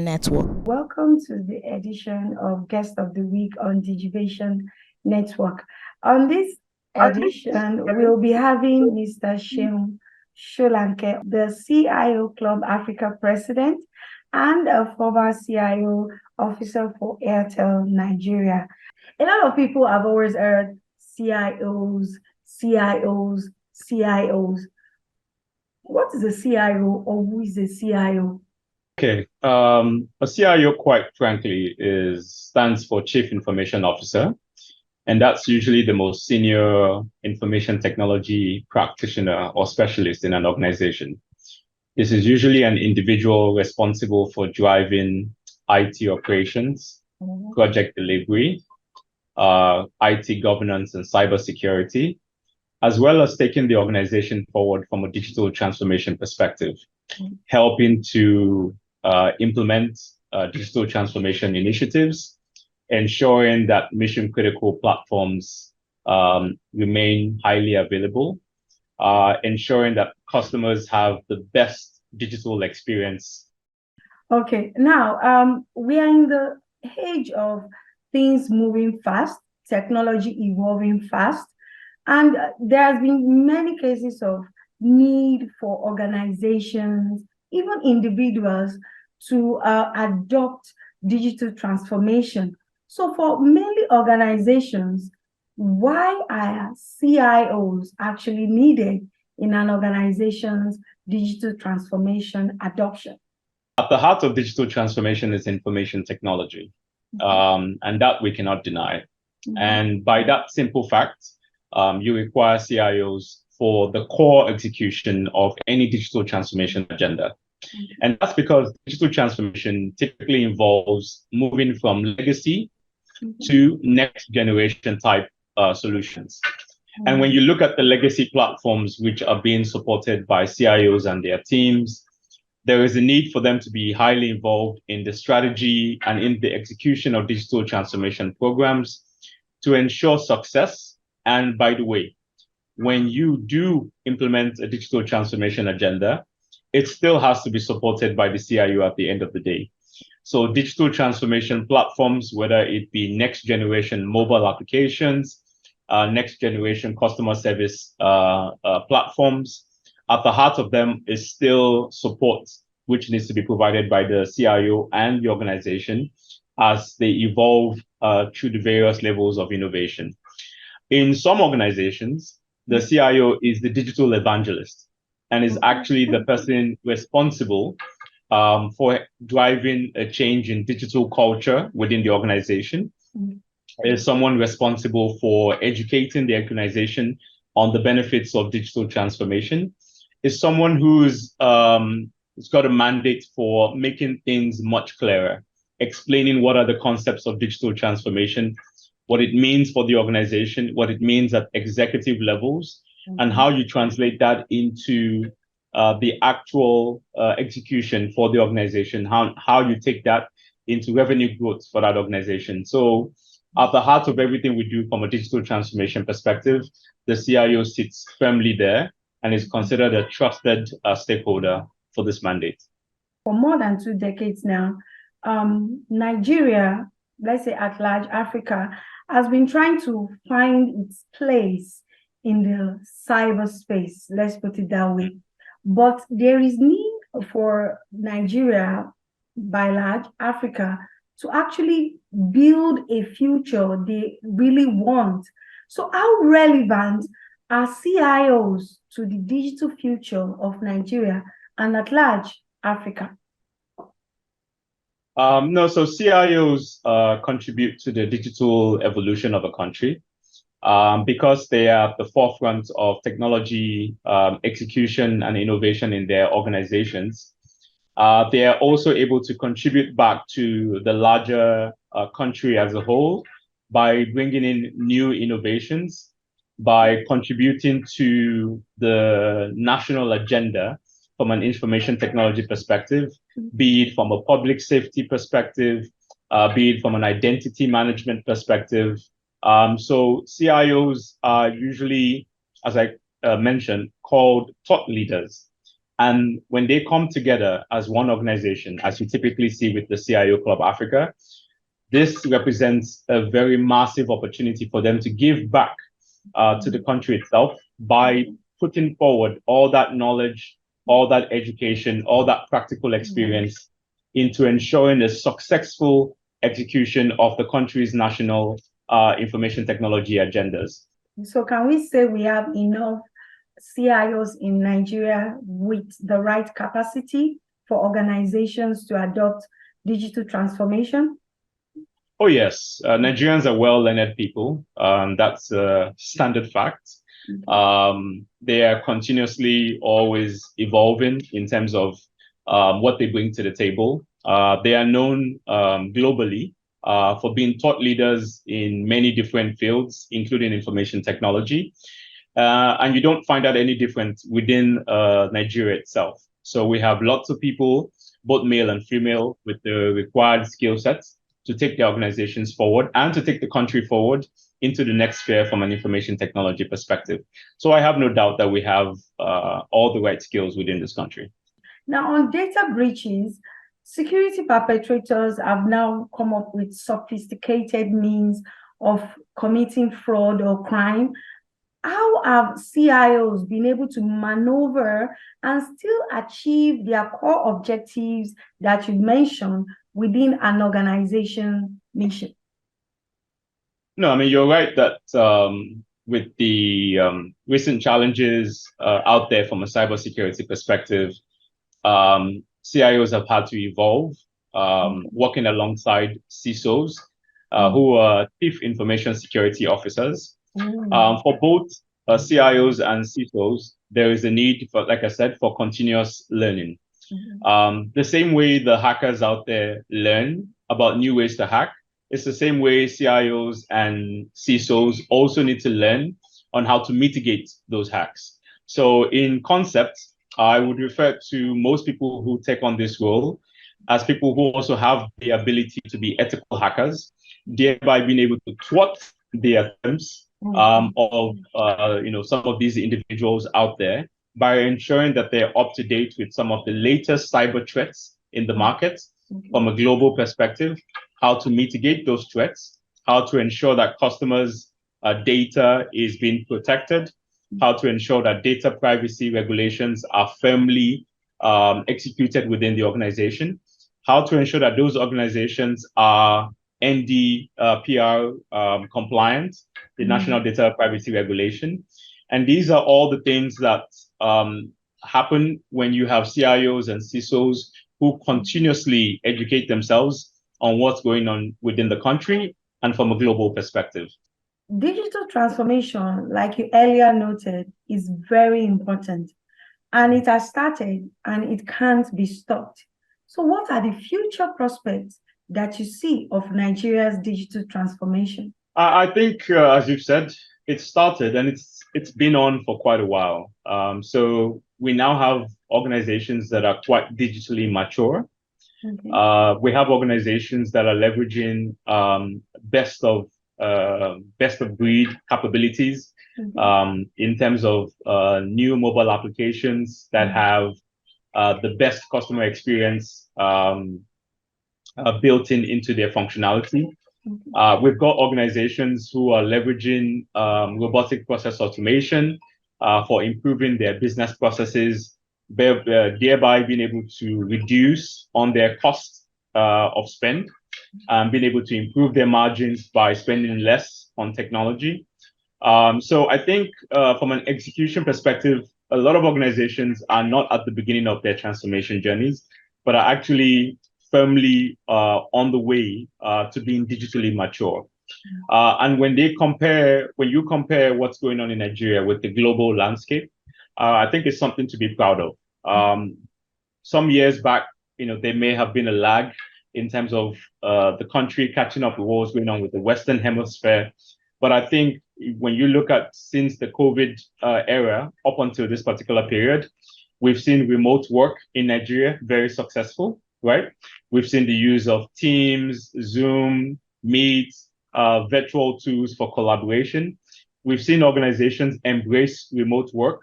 Digivation Network. Welcome to the edition of Guest of the Week on Digivation Network. On this edition, we'll be having Mr. Seun Solanke, the CIO Club Africa President and a former CIO officer for Airtel Nigeria. A lot of people have always heard CIOs, CIOs, CIOs. What is a CIO, or who is a CIO? Okay, a CIO, quite frankly, stands for Chief Information Officer, and that's usually the most senior information technology practitioner or specialist in an organization. This is usually an individual responsible for driving IT operations, project delivery, IT governance and cybersecurity, as well as taking the organization forward from a digital transformation perspective, helping to implement digital transformation initiatives, ensuring that mission critical platforms remain highly available, ensuring that customers have the best digital experience. Okay, now we are in the age of things moving fast, technology evolving fast, and there has been many cases of need for organizations, even individuals, to adopt digital transformation. So for many organizations, why are CIOs actually needed in an organization's digital transformation adoption? At the heart of digital transformation is information technology, and that we cannot deny. And by that simple fact, you require CIOs for the core execution of any digital transformation agenda. And that's because digital transformation typically involves moving from legacy to next generation type solutions. And when you look at the legacy platforms which are being supported by CIOs and their teams, there is a need for them to be highly involved in the strategy and in the execution of digital transformation programs to ensure success. And by the way, when you do implement a digital transformation agenda, it still has to be supported by the CIO at the end of the day. So digital transformation platforms, whether it be next generation mobile applications, next generation customer service platforms, at the heart of them is still support, which needs to be provided by the CIO and the organization as they evolve through the various levels of innovation. In some organizations, the CIO is the digital evangelist and is actually the person responsible for driving a change in digital culture within the organization. Is someone responsible for educating the organization on the benefits of digital transformation. Is someone who's got a mandate for making things much clearer, explaining what are the concepts of digital transformation, what it means for the organization, what it means at executive levels, and how you translate that into the actual execution for the organization, how you take that into revenue growth for that organization. So at the heart of everything we do from a digital transformation perspective, the CIO sits firmly there and is considered a trusted stakeholder for this mandate. For more than 2 decades now, Nigeria, let's say at large, Africa, has been trying to find its place in the cyberspace, let's put it that way. But there is need for Nigeria, by large, Africa, to actually build a future they really want. So how relevant are CIOs to the digital future of Nigeria and at large, Africa? No, so CIOs contribute to the digital evolution of a country because they are at the forefront of technology execution and innovation in their organizations. They are also able to contribute back to the larger country as a whole by bringing in new innovations, by contributing to the national agenda from an information technology perspective, be it from a public safety perspective, be it from an identity management perspective. So CIOs are usually, as I mentioned, called thought leaders. And when they come together as one organization, as you typically see with the CIO Club Africa, this represents a very massive opportunity for them to give back to the country itself by putting forward all that knowledge, all that education, all that practical experience into ensuring a successful execution of the country's national information technology agendas. So can we say we have enough CIOs in Nigeria with the right capacity for organizations to adopt digital transformation? Oh, yes. Nigerians are well-learned people. That's a standard fact. They are continuously always evolving in terms of what they bring to the table. They are known globally for being thought leaders in many different fields, including information technology. And you don't find that any different within Nigeria itself. So we have lots of people, both male and female, with the required skill sets to take the organizations forward and to take the country forward into the next sphere from an information technology perspective. So I have no doubt that we have all the right skills within this country. Now, on data breaches, security perpetrators have now come up with sophisticated means of committing fraud or crime. How have CIOs been able to maneuver and still achieve their core objectives that you mentioned within an organization mission? No, I mean, you're right that with the recent challenges out there from a cybersecurity perspective, CIOs have had to evolve, working alongside CISOs, who are Chief Information Security Officers. For both CIOs and CISOs, there is a need for, like I said, for continuous learning. The same way the hackers out there learn about new ways to hack, it's the same way CIOs and CISOs also need to learn on how to mitigate those hacks. So in concept, I would refer to most people who take on this role as people who also have the ability to be ethical hackers, thereby being able to thwart the attempts of some of these individuals out there by ensuring that they're up to date with some of the latest cyber threats in the market from a global perspective, how to mitigate those threats, how to ensure that customers' data is being protected, how to ensure that data privacy regulations are firmly executed within the organization, how to ensure that those organizations are NDPR compliant, the National Data Privacy Regulation. And these are all the things that happen when you have CIOs and CISOs who continuously educate themselves on what's going on within the country and from a global perspective. Digital transformation, like you earlier noted, is very important, and it has started and it can't be stopped. So what are the future prospects that you see of Nigeria's digital transformation? I think, as you've said, it started and it's been on for quite a while. So we now have organizations that are quite digitally mature. We have organizations that are leveraging best of breed capabilities in terms of new mobile applications that have the best customer experience built into their functionality. We've got organizations who are leveraging robotic process automation for improving their business processes, thereby being able to reduce on their cost of spend and being able to improve their margins by spending less on technology. So I think from an execution perspective, a lot of organizations are not at the beginning of their transformation journeys, but are actually firmly on the way to being digitally mature. And when you compare what's going on in Nigeria with the global landscape, I think it's something to be proud of. Some years back, there may have been a lag in terms of the country catching up with what was going on with the Western Hemisphere. But I think when you look at since the COVID era up until this particular period, we've seen remote work in Nigeria very successful, right? We've seen the use of Teams, Zoom, Meet, virtual tools for collaboration. We've seen organizations embrace remote work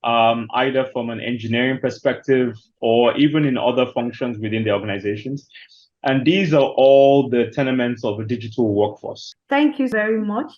either from an engineering perspective or even in other functions within the organizations. And these are all the tenements of a digital workforce. Thank you very much.